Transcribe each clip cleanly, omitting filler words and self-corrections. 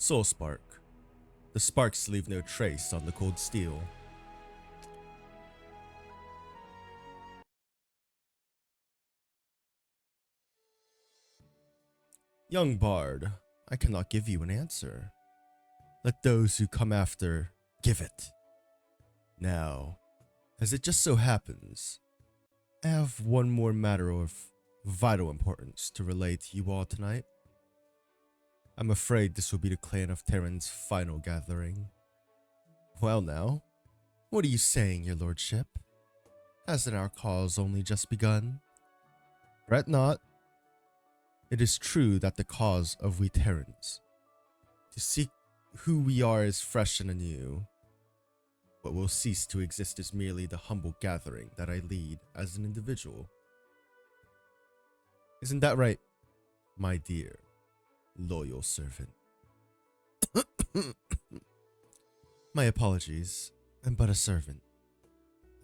Soul spark. The sparks leave no trace on the cold steel. Young bard, I cannot give you an answer. Let those who come after give it. Now, as it just so happens, I have one more matter of vital importance to relay to you all tonight. I'm afraid this will be the clan of Terran's final gathering. Well now, what are you saying, your lordship? Hasn't our cause only just begun? Fret not. It is true that the cause of we Terrans, to seek who we are is fresh and anew. What will cease to exist is merely the humble gathering that I lead as an individual. Isn't that right, my dear, loyal servant? My apologies, I'm but a servant.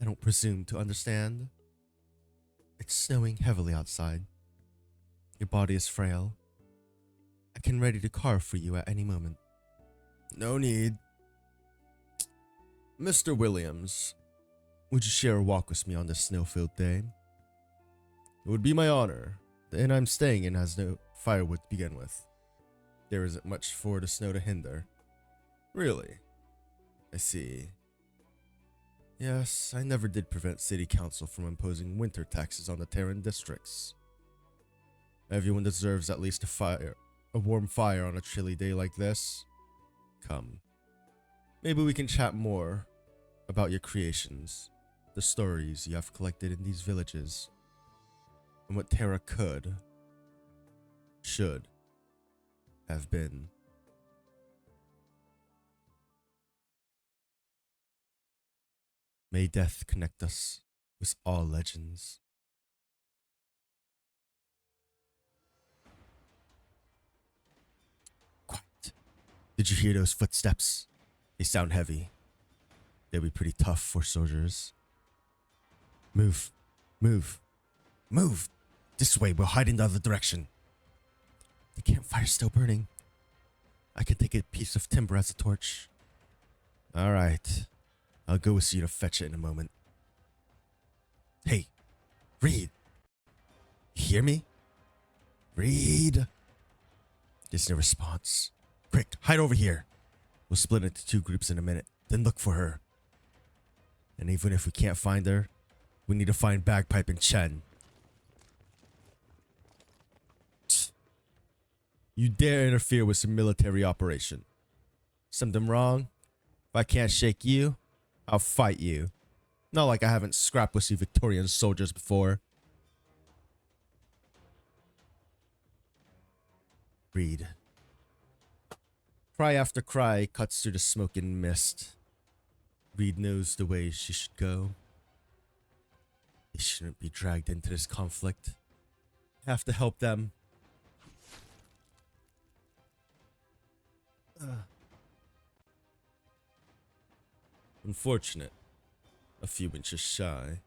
I don't presume to understand. It's snowing heavily outside. Your body is frail. I can ready to carve for you at any moment. No need. Mr. Williams, would you share a walk with me on this snow-filled day? It would be my honor. The inn I'm staying in has no firewood to begin with. There isn't much for the snow to hinder. Really? I see. Yes, I never did prevent city council from imposing winter taxes on the Terran districts. Everyone deserves at least a warm fire on a chilly day like this. Come. Maybe we can chat more about your creations, the stories you have collected in these villages, and what Terra should have been. May death connect us with all legends. Quiet. Did you hear those footsteps? They sound heavy. They'll be pretty tough for soldiers. Move. Move. Move! This way, we'll hide in the other direction. The campfire's still burning. I can take a piece of timber as a torch. Alright. I'll go with you to fetch it in a moment. Hey, Reed. You hear me? Reed. There's no response. Quick, hide over here. We'll split into two groups in a minute, then look for her. And even if we can't find her, we need to find Bagpipe and Chen. You dare interfere with some military operation. Something wrong? If I can't shake you, I'll fight you. Not like I haven't scrapped with you Victorian soldiers before. Reed. Cry after cry cuts through the smoke and mist. Reed knows the way she should go. They shouldn't be dragged into this conflict. I have to help them. Unfortunate. A few inches shy.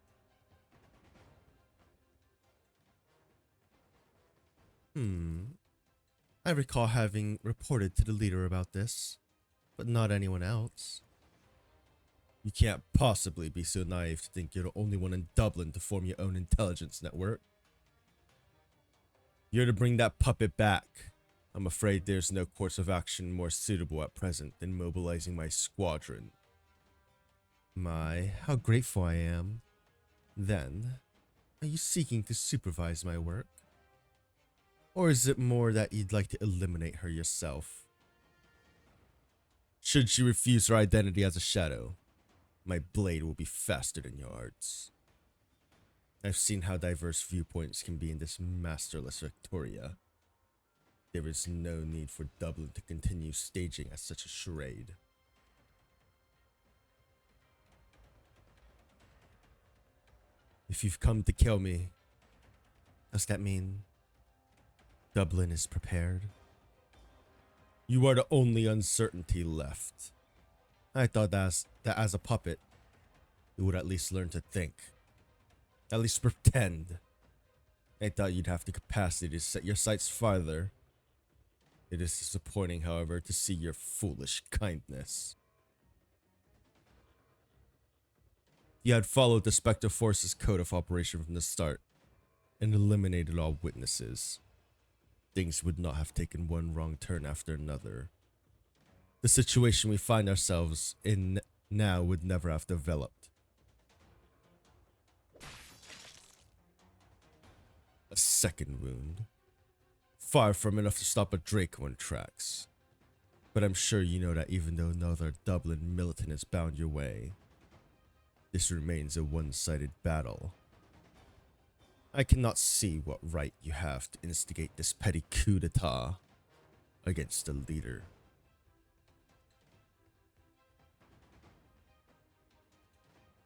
I recall having reported to the leader about this, but not anyone else. You can't possibly be so naive to think you're the only one in Dublin to form your own intelligence network. You're to bring that puppet back. I'm afraid there's no course of action more suitable at present than mobilizing my squadron. My, how grateful I am. Then, are you seeking to supervise my work? Or is it more that you'd like to eliminate her yourself? Should she refuse her identity as a shadow, my blade will be faster than your arts. I've seen how diverse viewpoints can be in this masterless Victoria. There is no need for Dublin to continue staging as such a charade. If you've come to kill me, does that mean Dublin is prepared? You are the only uncertainty left. I thought that as a puppet, you would at least learn to think. At least pretend. I thought you'd have the capacity to set your sights farther. It is disappointing, however, to see your foolish kindness. You had followed the Spectre Force's code of operation from the start and eliminated all witnesses. Things would not have taken one wrong turn after another. The situation we find ourselves in now would never have developed. A second wound. Far from enough to stop a Draco in tracks. But I'm sure you know that even though another Dublin militant has bound your way, this remains a one-sided battle. I cannot see what right you have to instigate this petty coup d'etat against the leader.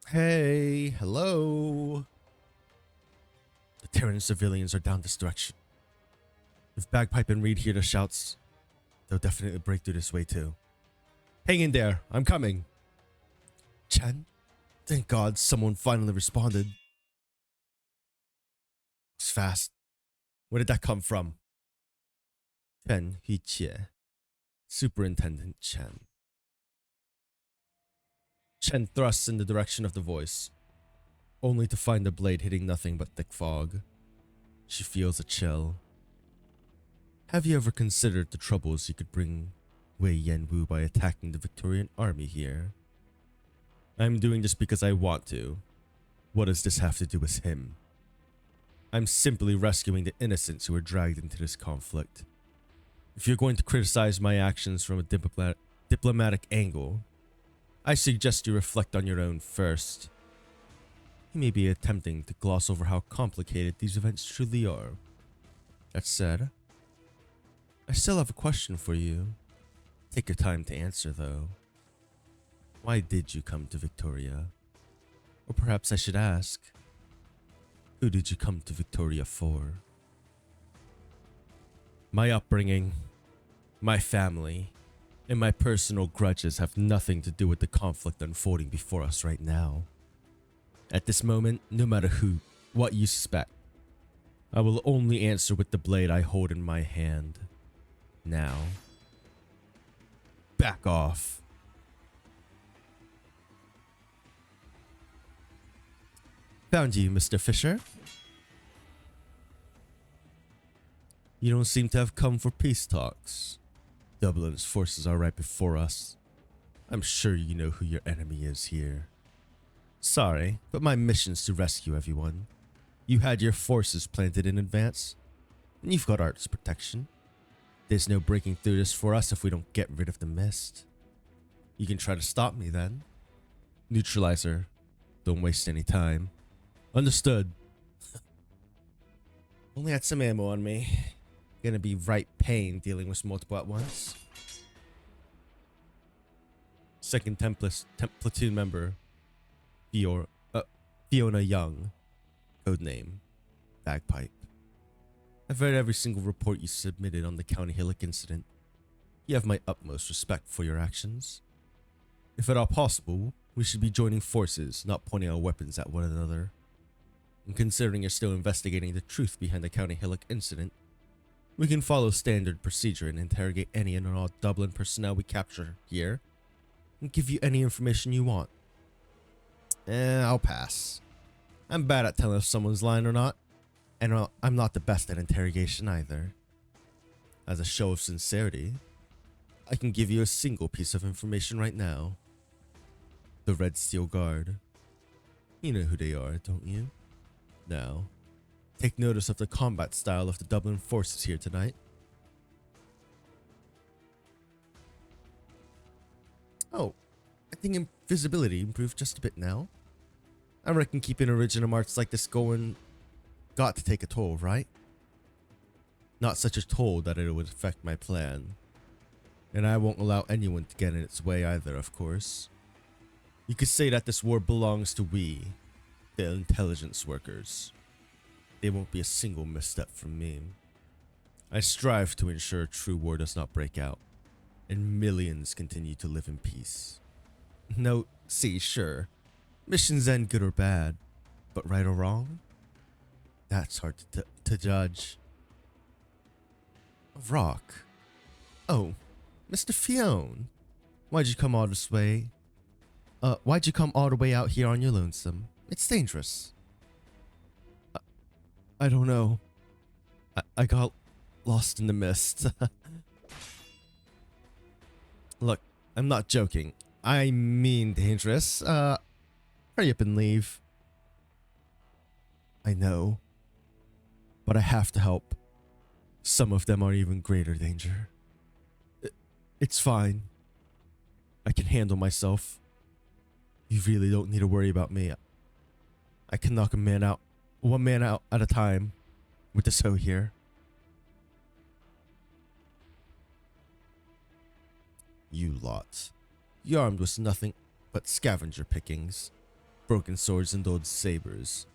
Hey, hello. The Terran civilians are down this direction. If Bagpipe and Reed hear the shouts, they'll definitely break through this way too. Hang in there, I'm coming. Chen? Thank God someone finally responded. It's fast. Where did that come from? Chen Huiqie. Superintendent Chen. Chen thrusts in the direction of the voice, only to find the blade hitting nothing but thick fog. She feels a chill. Have you ever considered the troubles you could bring Wei Yanwu by attacking the Victorian army here? I'm doing this because I want to. What does this have to do with him? I'm simply rescuing the innocents who were dragged into this conflict. If you're going to criticize my actions from a diplomatic angle, I suggest you reflect on your own first. You may be attempting to gloss over how complicated these events truly are. That said, I still have a question for you. Take your time to answer, though. Why did you come to Victoria? Or perhaps I should ask, who did you come to Victoria for? My upbringing, my family, and my personal grudges have nothing to do with the conflict unfolding before us right now. At this moment, no matter what you suspect, I will only answer with the blade I hold in my hand. Now, back off. Found you, Mr. Fisher. You don't seem to have come for peace talks. Dublin's forces are right before us. I'm sure you know who your enemy is here. Sorry, but my mission's to rescue everyone. You had your forces planted in advance, and you've got Art's protection. There's no breaking through this for us if we don't get rid of the mist. You can try to stop me then. Neutralizer. Don't waste any time. Understood. Only had some ammo on me. Gonna be right pain dealing with multiple at once. Second platoon member, Fiona Young. Codename, Bagpipe. I've read every single report you submitted on the County Hillock incident. You have my utmost respect for your actions. If at all possible, we should be joining forces, not pointing our weapons at one another. And considering you're still investigating the truth behind the County Hillock incident, we can follow standard procedure and interrogate any and all Dublin personnel we capture here, and give you any information you want. I'll pass. I'm bad at telling if someone's lying or not, and I'm not the best at interrogation either. As a show of sincerity, I can give you a single piece of information right now. The Red Steel Guard. You know who they are, don't you? Now, take notice of the combat style of the Dublin forces here tonight. Oh, I think invisibility improved just a bit now. I reckon keeping original marks like this going got to take a toll, right? Not such a toll that it would affect my plan. And I won't allow anyone to get in its way either, of course. You could say that this war belongs to we, the intelligence workers. There won't be a single misstep from me. I strive to ensure true war does not break out, and millions continue to live in peace. No, see, sure, missions end good or bad, but right or wrong? That's hard to judge. Rock, Oh, Mr. Fione. Why'd you come all this way? Why'd you come all the way out here on your lonesome? It's dangerous. I don't know. I got lost in the mist. Look, I'm not joking. I mean dangerous. Hurry up and leave. I know. But I have to help. Some of them are even greater danger. It's fine. I can handle myself. You really don't need to worry about me. I can knock one man out at a time with this hoe here. You lot. You armed with nothing but scavenger pickings, broken swords and old sabers.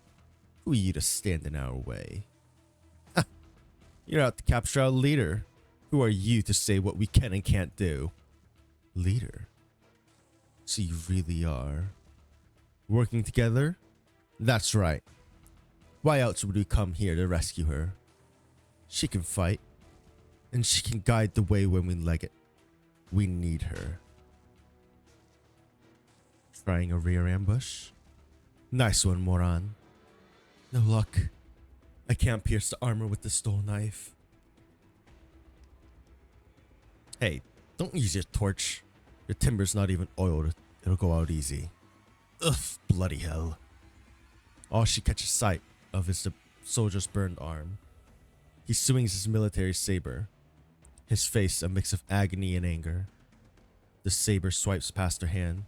Who are you to stand in our way? Ha! You're out to capture our leader. Who are you to say what we can and can't do? Leader? So you really are working together? That's right. Why else would we come here to rescue her? She can fight, and she can guide the way when we leg it. We need her. Trying a rear ambush? Nice one, moron. No luck. I can't pierce the armor with the stole knife. Hey, don't use your torch. Your timber's not even oiled. It'll go out easy. Ugh, bloody hell. All she catches sight of is the soldier's burned arm. He swings his military saber, his face a mix of agony and anger. The saber swipes past her hand,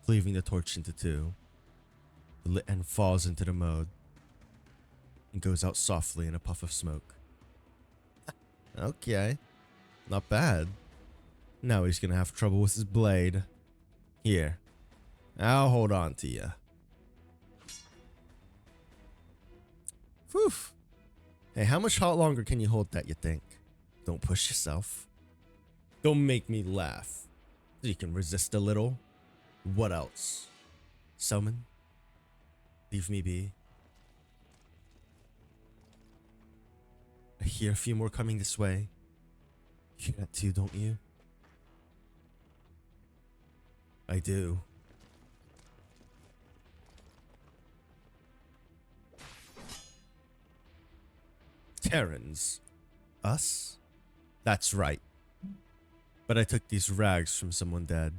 cleaving the torch into two. The lit end falls into the mode and goes out softly in a puff of smoke. Okay, not bad. Now he's gonna have trouble with his blade. Here, I'll hold on to you. Whew. Hey, how much longer can you hold that, you think? Don't push yourself. Don't make me laugh. You can resist a little. What else? Summon? Leave me be. I hear a few more coming this way. You hear that too, don't you? I do. Terrans. Us? That's right. But I took these rags from someone dead.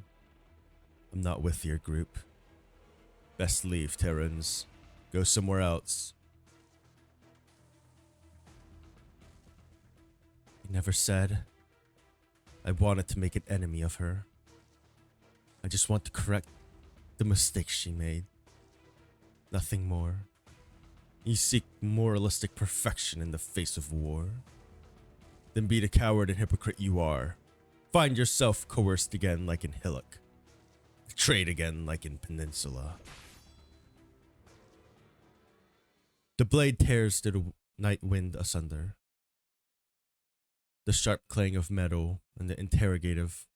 I'm not with your group. Best leave, Terrans. Go somewhere else. I never said I wanted to make an enemy of her. I just want to correct the mistakes she made. Nothing more. You seek moralistic perfection in the face of war? Then be the coward and hypocrite you are. Find yourself coerced again like in Hillock. Betrayed again like in Peninsula. The blade tears the night wind asunder. The sharp clang of metal and the interrogative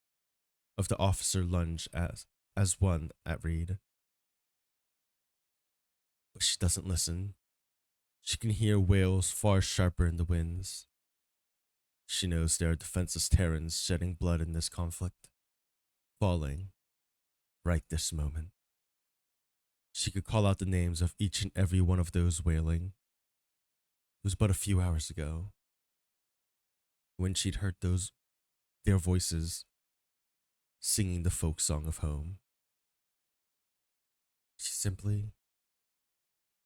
of the officer lunge as one at Reed. But she doesn't listen. She can hear wails far sharper in the winds. She knows there are defenseless Terrans shedding blood in this conflict. Falling. Right this moment. She could call out the names of each and every one of those wailing. It was but a few hours ago, when she'd heard their voices singing the folk song of home. She simply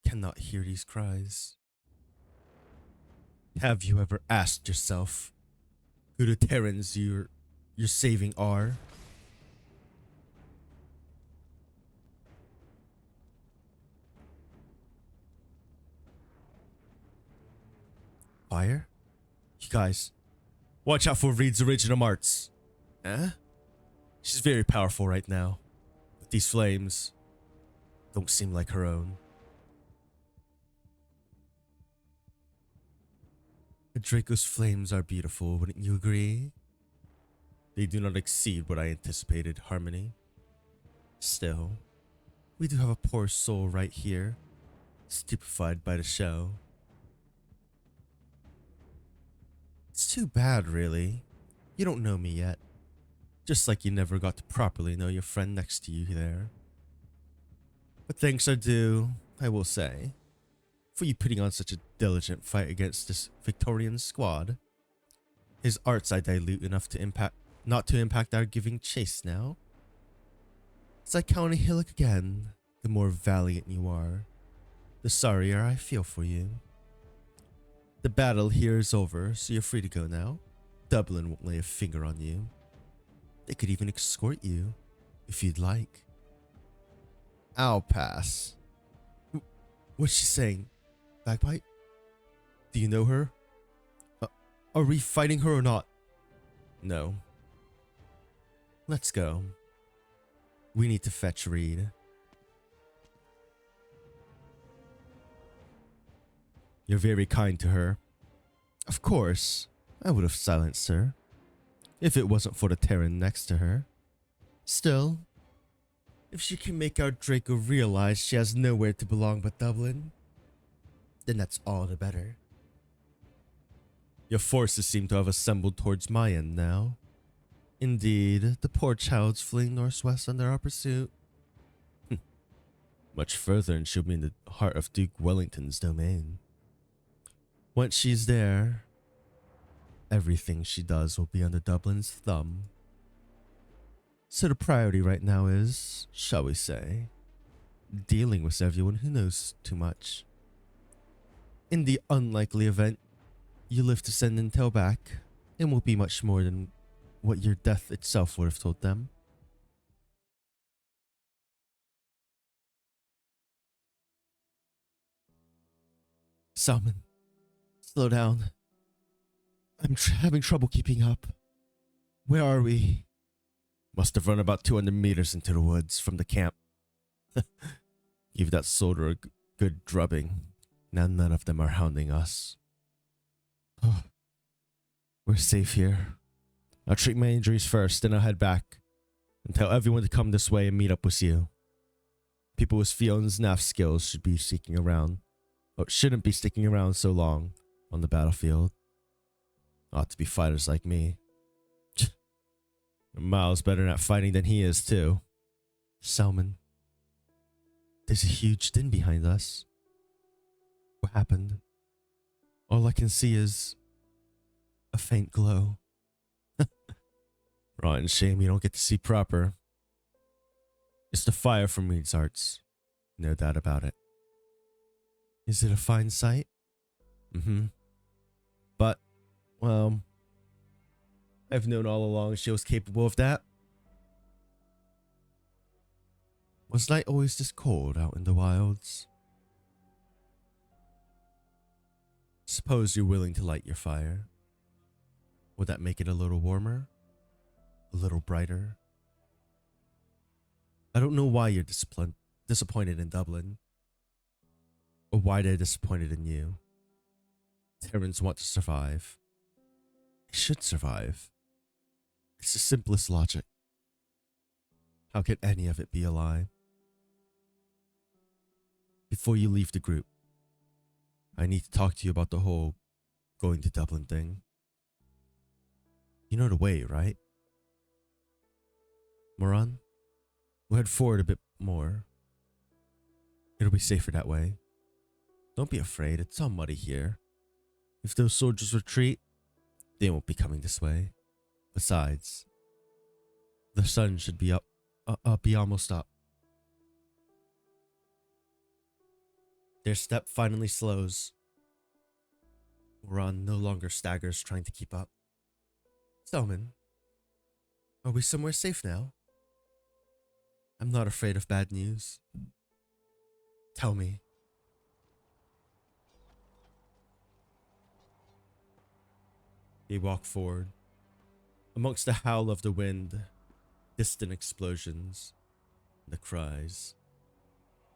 cannot hear these cries. Have you ever asked yourself who the Terrans you're saving are? Fire? You guys, watch out for Reed's original arts. Eh? She's very powerful right now, but these flames don't seem like her own. The Draco's flames are beautiful, wouldn't you agree? They do not exceed what I anticipated, Harmony. Still, we do have a poor soul right here, stupefied by the show. It's too bad, really. You don't know me yet. Just like you never got to properly know your friend next to you there. But thanks are due, I will say, for you putting on such a diligent fight against this Victorian squad. His arts I dilute enough to not to impact our giving chase now. As I count a hillock again, the more valiant you are, the sorrier I feel for you. The battle here is over, so you're free to go now. Dublin won't lay a finger on you. They could even escort you, if you'd like. I'll pass. What's she saying? Bagpipe? Do you know her? Are we fighting her or not? No. Let's go. We need to fetch Reed. You're very kind to her. Of course, I would have silenced her, if it wasn't for the Terran next to her. Still, if she can make our Draco realize she has nowhere to belong but Dublin, then that's all the better. Your forces seem to have assembled towards my end now. Indeed, the poor child's fleeing northwest under our pursuit. Much further and she'll be in the heart of Duke Wellington's domain. Once she's there, everything she does will be under Dublin's thumb. So the priority right now is, shall we say, dealing with everyone who knows too much. In the unlikely event you live to send intel back, it won't be much more than what your death itself would have told them. Salmon, slow down. I'm having trouble keeping up. Where are we? Must have run about 200 meters into the woods from the camp. Give that soldier a good drubbing. Now none of them are hounding us. Oh, we're safe here. I'll treat my injuries first, then I'll head back and tell everyone to come this way and meet up with you. People with Fion's NAF skills shouldn't be sticking around so long on the battlefield. Ought to be fighters like me. They're miles better at fighting than he is, too. Salmon, there's a huge din behind us. What happened? All I can see is a faint glow. Rotten shame you don't get to see proper. It's the fire from Reed's arts. No doubt about it. Is it a fine sight? But, well, I've known all along she was capable of that. Was night always this cold out in the wilds? Suppose you're willing to light your fire. Would that make it a little warmer? A little brighter? I don't know why you're disappointed in Dublin. Or why they're disappointed in you. Terrans want to survive. They should survive. It's the simplest logic. How could any of it be a lie? Before you leave the group, I need to talk to you about the whole going to Dublin thing. You know the way, right? Moran, we'll head forward a bit more. It'll be safer that way. Don't be afraid, it's all muddy here. If those soldiers retreat, they won't be coming this way. Besides, the sun should be be almost up. Their step finally slows. Moran no longer staggers trying to keep up. Selman, are we somewhere safe now? I'm not afraid of bad news. Tell me. They walk forward. Amongst the howl of the wind, distant explosions, the cries.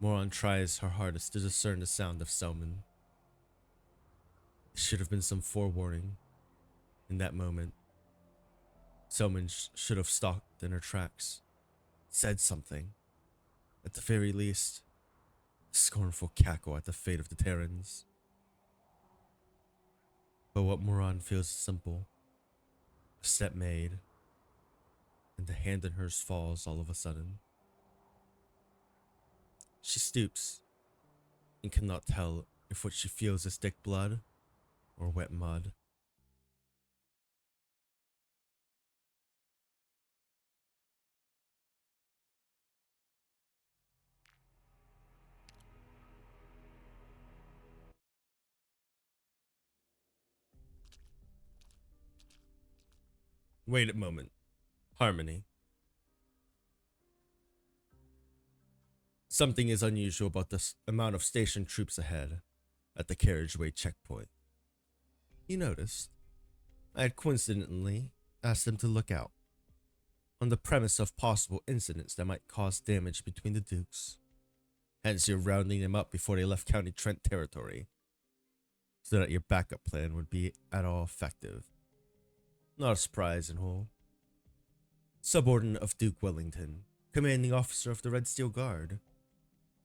Moran tries her hardest to discern the sound of Selman. There should have been some forewarning. In that moment, Selman should have stopped in her tracks, said something. At the very least, a scornful cackle at the fate of the Terrans. But what Moran feels is simple. A step made, and the hand in hers falls all of a sudden. She stoops and cannot tell if what she feels is thick blood or wet mud. Wait a moment. Harmony. Something is unusual about the amount of stationed troops ahead at the carriageway checkpoint. You noticed? I had coincidentally asked them to look out, on the premise of possible incidents that might cause damage between the dukes. Hence you're rounding them up before they left County Trent territory, so that your backup plan would be at all effective. Not a surprise in whole. Subordinate of Duke Wellington, commanding officer of the Red Steel Guard.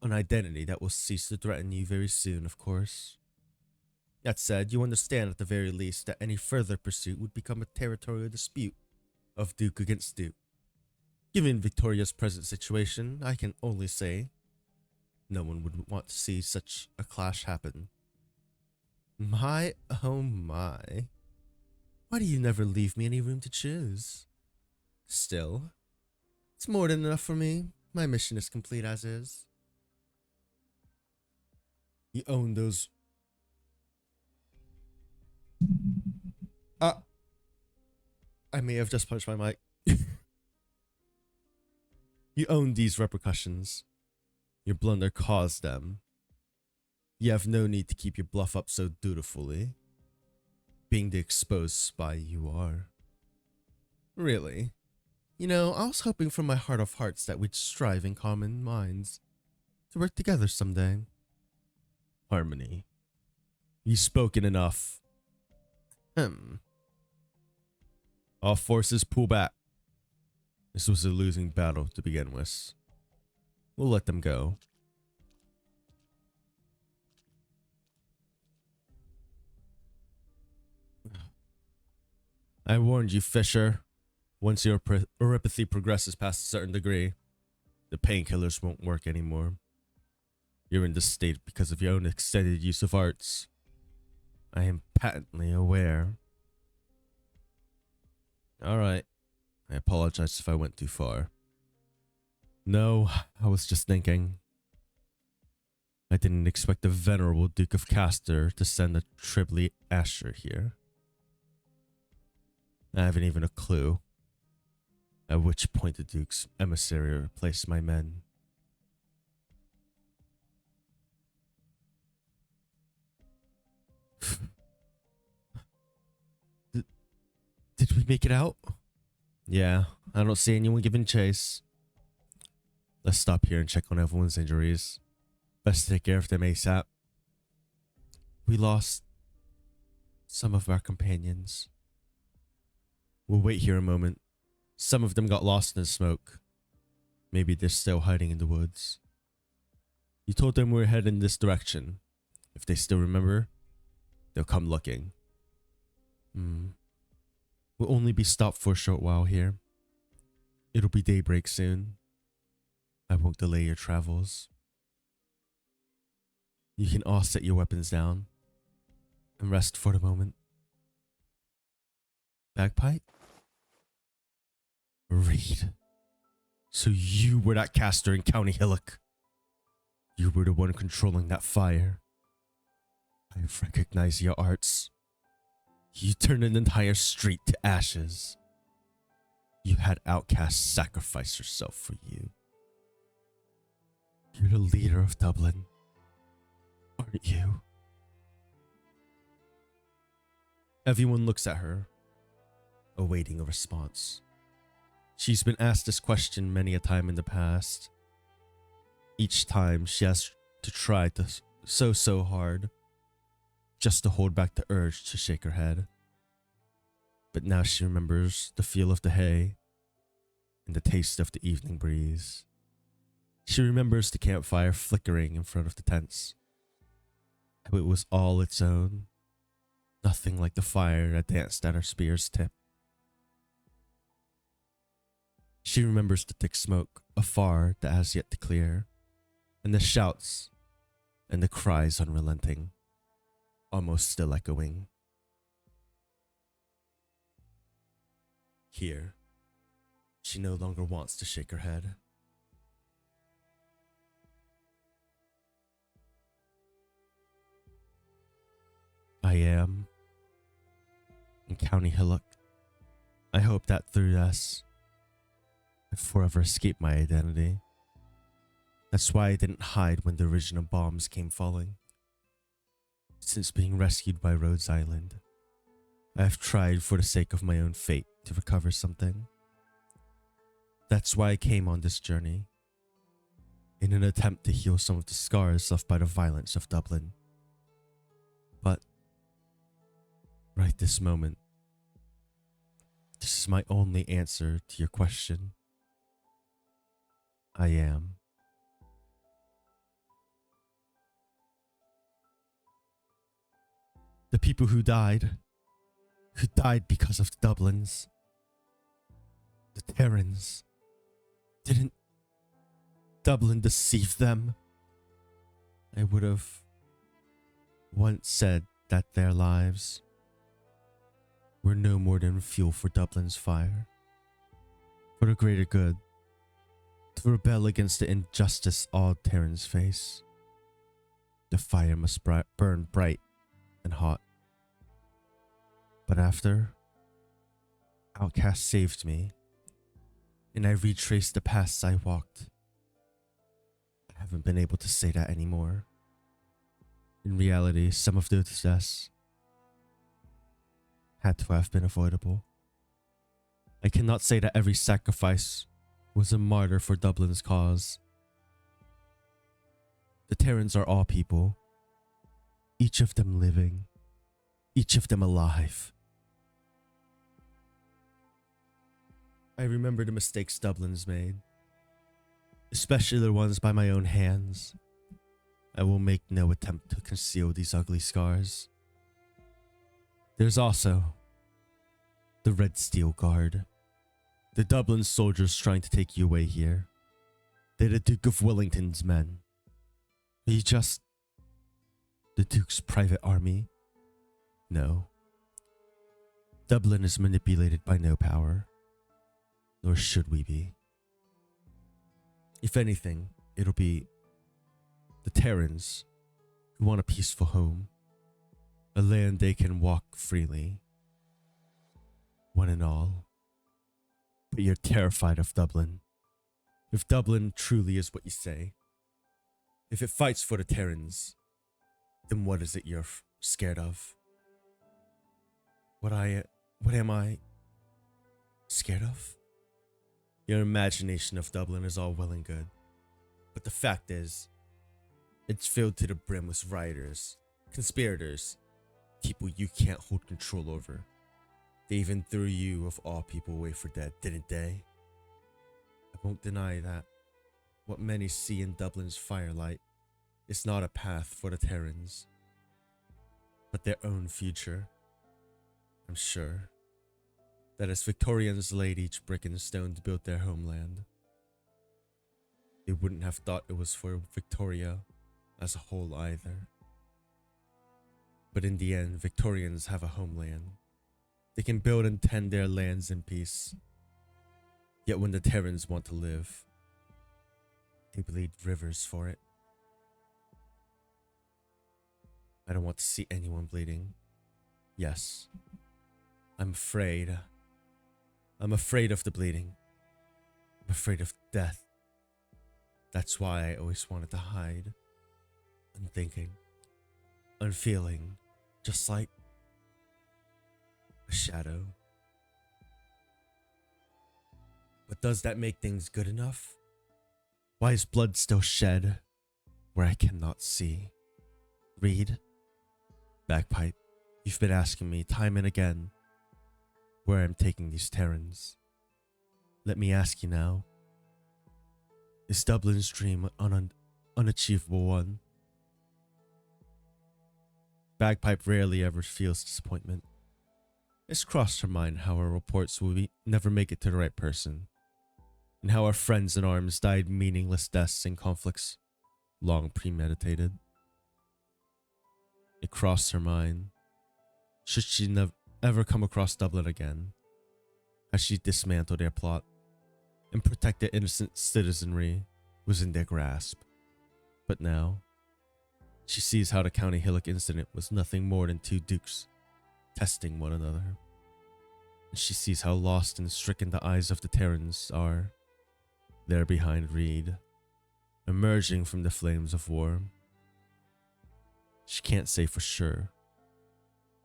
An identity that will cease to threaten you very soon, of course. That said, you understand at the very least that any further pursuit would become a territorial dispute of Duke against Duke. Given Victoria's present situation, I can only say no one would want to see such a clash happen. My, oh my. Why do you never leave me any room to choose? Still, it's more than enough for me. My mission is complete as is. You own those. I may have just punched my mic. You own these repercussions. Your blunder caused them. You have no need to keep your bluff up so dutifully. Being the exposed spy you are. Really? You know, I was hoping from my heart of hearts that we'd strive in common minds to work together someday. Harmony. You've spoken enough. All forces pull back. This was a losing battle to begin with. We'll let them go. I warned you, Fisher. Once your neuropathy progresses past a certain degree, the painkillers won't work anymore. You're in this state because of your own extended use of arts. I am patently aware. Alright. I apologize if I went too far. No, I was just thinking. I didn't expect the venerable Duke of Castor to send a Tribly Asher here. I haven't even a clue at which point the Duke's emissary replaced my men. Did we make it out? Yeah, I don't see anyone giving chase. Let's stop here and check on everyone's injuries. Best take care of them ASAP. We lost some of our companions. We'll wait here a moment. Some of them got lost in the smoke. Maybe they're still hiding in the woods. You told them we're heading in this direction. If they still remember, they'll come looking. We'll only be stopped for a short while here. It'll be daybreak soon. I won't delay your travels. You can all set your weapons down and rest for the moment. Bagpipe? Reed. So you were that caster in County Hillock. You were the one controlling that fire. I recognize your arts. You turned an entire street to ashes. You had outcasts sacrifice herself for you. You're the leader of Dublin, aren't you? Everyone looks at her, awaiting a response. She's been asked this question many a time in the past. Each time she has to try to so hard just to hold back the urge to shake her head. But now she remembers the feel of the hay and the taste of the evening breeze. She remembers the campfire flickering in front of the tents. How it was all its own, nothing like the fire that danced at her spear's tip. She remembers the thick smoke afar that has yet to clear, and the shouts and the cries unrelenting, almost still echoing. Here, she no longer wants to shake her head. I am in County Hillock. I hope that through this, I forever escape my identity. That's why I didn't hide when the original bombs came falling. Since being rescued by Rhodes Island, I have tried for the sake of my own fate to recover something. That's why I came on this journey, in an attempt to heal some of the scars left by the violence of Dublin. But right this moment, this is my only answer to your question. I am. The people who died because of the Dublins, the Terrans, didn't Dublin deceive them? I would have once said that their lives were no more than fuel for Dublin's fire. For the greater good, to rebel against the injustice all Terrans face, the fire must burn bright and hot. But after, Outcast saved me, and I retraced the paths I walked. I haven't been able to say that anymore. In reality, some of those deaths had to have been avoidable. I cannot say that every sacrifice was a martyr for Dublin's cause. The Terrans are all people, each of them living, each of them alive. I remember the mistakes Dublin's made, especially the ones by my own hands. I will make no attempt to conceal these ugly scars. There's also the Red Steel Guard, the Dublin soldiers trying to take you away here. They're the Duke of Wellington's men. Are you just the Duke's private army? No. Dublin is manipulated by no power, nor should we be. If anything, it'll be the Terrans who want a peaceful home, a land they can walk freely, one and all. But you're terrified of Dublin. If Dublin truly is what you say, if it fights for the Terrans, then what is it you're scared of? What am I scared of? Your imagination of Dublin is all well and good, but the fact is, it's filled to the brim with rioters, conspirators, people you can't hold control over. They even threw you, of all people, away for dead, didn't they? I won't deny that what many see in Dublin's Firelight is not a path for the Terrans, but their own future. I'm sure that as Victorians laid each brick and stone to build their homeland, they wouldn't have thought it was for Victoria as a whole either. But in the end, Victorians have a homeland. They can build and tend their lands in peace. Yet when the Terrans want to live, they bleed rivers for it. I don't want to see anyone bleeding. Yes, I'm afraid. I'm afraid of the bleeding. I'm afraid of death. That's why I always wanted to hide. Unthinking. Unfeeling. Just like a shadow. But does that make things good enough? Why is blood still shed where I cannot see? Reed? Bagpipe, you've been asking me time and again where I'm taking these Terrans. Let me ask you now. Is Dublin's dream an unachievable one? Bagpipe rarely ever feels disappointment. It's crossed her mind how her reports will never make it to the right person. and how our friends in arms died meaningless deaths in conflicts long premeditated. It crossed her mind. Should she ever come across Dublin again, as she dismantled their plot and protected innocent citizenry was in their grasp. But now, she sees how the County Hillock incident was nothing more than two dukes testing one another. And she sees how lost and stricken the eyes of the Terrans are, there behind Reed, emerging from the flames of war. She can't say for sure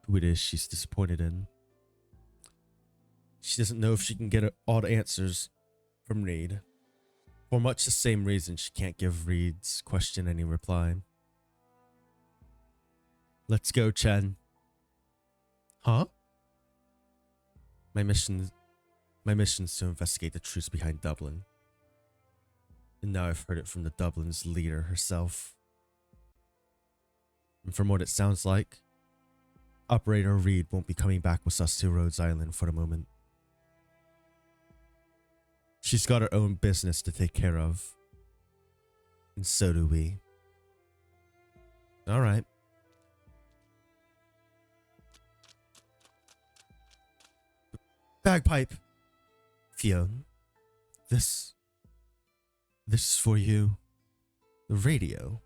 who it is she's disappointed in. She doesn't know if she can get all the answers from Reed, for much the same reason she can't give Reed's question any reply. Let's go, Chen. Huh? My mission's to investigate the truth behind Dublin. And now I've heard it from the Dublin's leader herself. And from what it sounds like, Operator Reed won't be coming back with us to Rhodes Island for the moment. She's got her own business to take care of. And so do we. Alright. Bagpipe. Fionn. This is for you. The radio.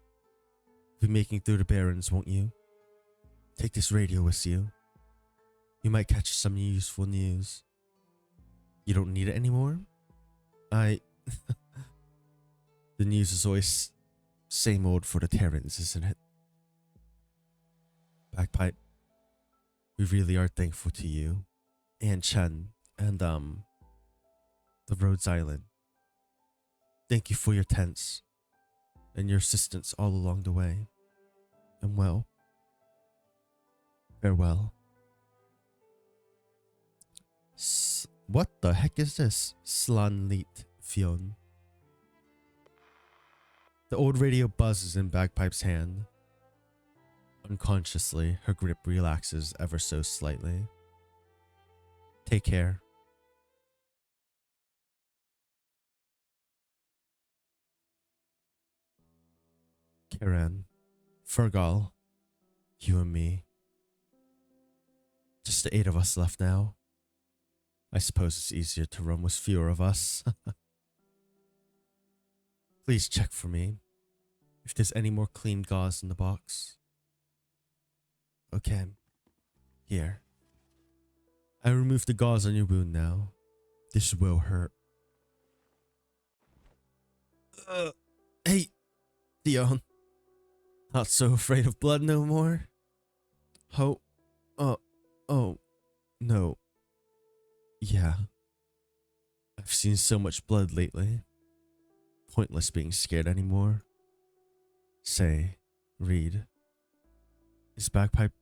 You'll be making through the Barrens, won't you? Take this radio with you. You might catch some useful news. You don't need it anymore? The news is always same old for the Terrans, isn't it? Bagpipe, we really are thankful to you and Chen and the Rhodes Island. Thank you for your tents and your assistance all along the way. And well, farewell. What the heck is this? Slanlit Fionn. The old radio buzzes in Bagpipe's hand. Unconsciously, her grip relaxes ever so slightly. Take care. Karen, Fergal, you and me. Just the 8 of us left now. I suppose it's easier to run with fewer of us. Please check for me if there's any more clean gauze in the box. Okay. Here. I removed the gauze on your wound now. This will hurt. Hey, Theon. Not so afraid of blood no more? Oh, no. Yeah. I've seen so much blood lately. Pointless being scared anymore. Say, Reed, is Bagpipe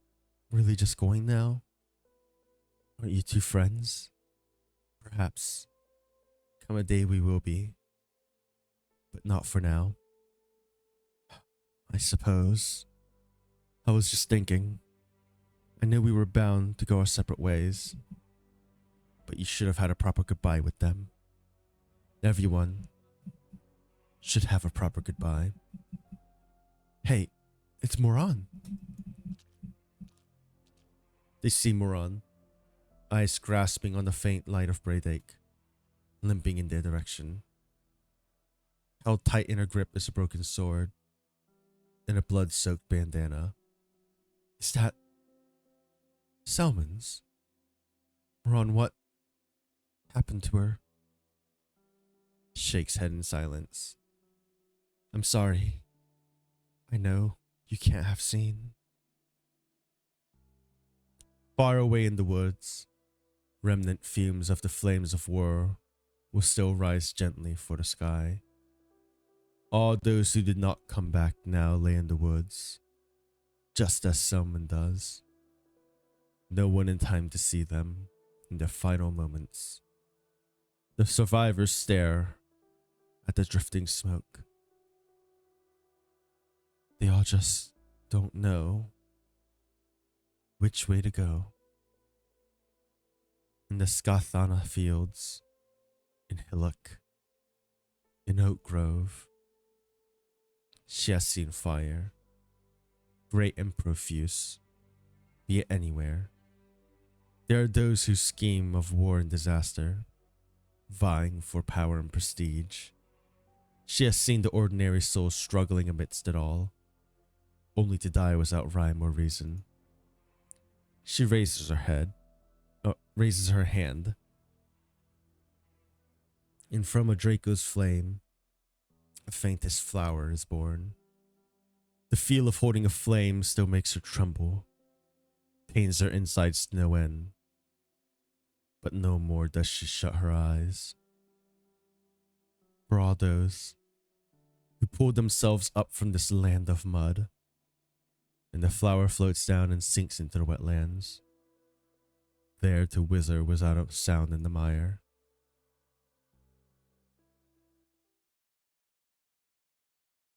really just going now? Aren't you two friends? Perhaps. Come a day we will be. But not for now. I suppose. I was just thinking. I knew we were bound to go our separate ways. But you should have had a proper goodbye with them. Everyone should have a proper goodbye. Hey, it's Moran. They see Moran, eyes grasping on the faint light of Braydeck, limping in their direction. Held tight in her grip is a broken sword and a blood-soaked bandana. Is that Selman's? Moran, what happened to her? Shakes head in silence. I'm sorry. I know you can't have seen. Far away in the woods, remnant fumes of the flames of war will still rise gently for the sky. All those who did not come back now lay in the woods, just as Selman does. No one in time to see them in their final moments. The survivors stare at the drifting smoke. They all just don't know which way to go. In the Scathana fields in Hillock, an oak grove. She has seen fire, great and profuse, be it anywhere. There are those who scheme of war and disaster, vying for power and prestige. She has seen the ordinary soul struggling amidst it all, only to die without rhyme or reason. She raises her hand, and from a Draco's flame, the faintest flower is born. The feel of holding a flame still makes her tremble, pains her insides to no end. But no more does she shut her eyes. For all those who pulled themselves up from this land of mud, and the flower floats down and sinks into the wetlands, there to wither without a sound in the mire.